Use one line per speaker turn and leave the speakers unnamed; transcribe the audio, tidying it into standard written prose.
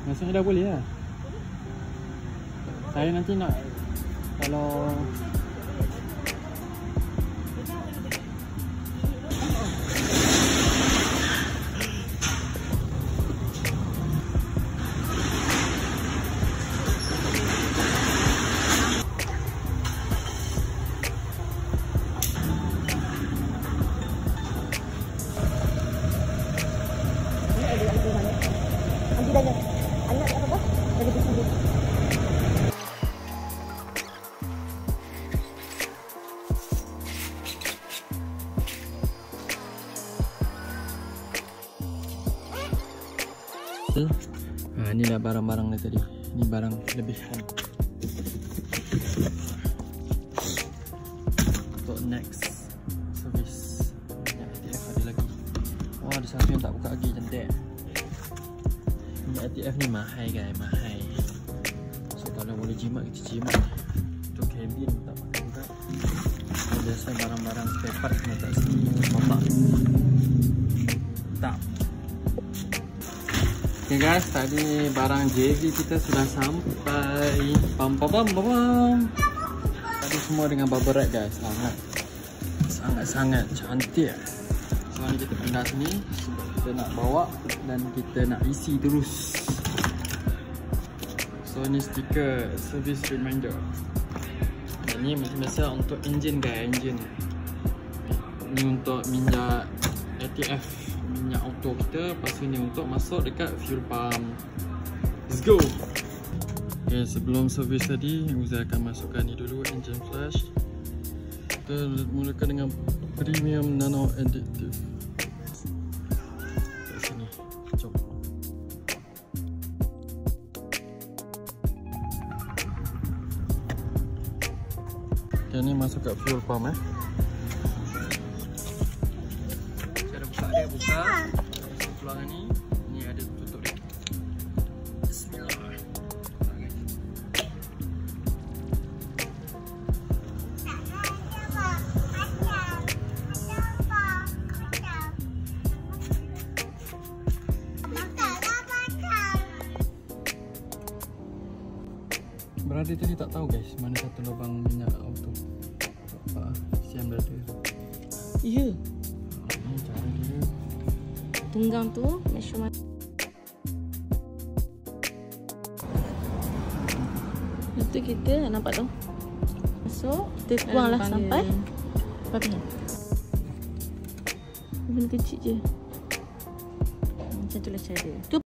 Maksudnya dah boleh lah. Saya nanti nak, kalau ni dah barang-barang dia tadi. Ni barang lebihan untuk next service. Minyak ATF ada lagi. Oh, ada satu yang tak buka lagi, cantik. Minyak ATF ni mahal guys, mahal. So kalau boleh jimat, kita jimat. Untuk cabin tak pakai juga. Biasa barang-barang spare part kena tak sini. Bapak tak. Okay guys, tadi barang JV kita sudah sampai. Tadi semua dengan bubble wrap guys. Sangat-sangat cantik. Sekarang kita pindah sini sebab kita nak bawa dan kita nak isi terus. So ni stiker service reminder. Dan ni macam biasa untuk enjin guys, enjin. Ni untuk minyak ATF, minyak auto kita. Lepas ni untuk masuk dekat fuel pump. Let's go. Okay, sebelum servis tadi Uza akan masukkan ni dulu, engine flash. Kita mulakan dengan premium nano additive. Kat sini, jom. Okay, ni masuk kat fuel pump Dia buka peluangan ni ada tutup dia. Bismillah. Berada tadi tak tahu guys mana satu lubang minyak auto. Apa siang berada.
Ya.
Ni cara dia.
Tunggang tu measurement. Itu kita nampak tu. Masuk, kita tuanglah sampai berapa ni? Benda kecil je. Macam tu lah cara dia.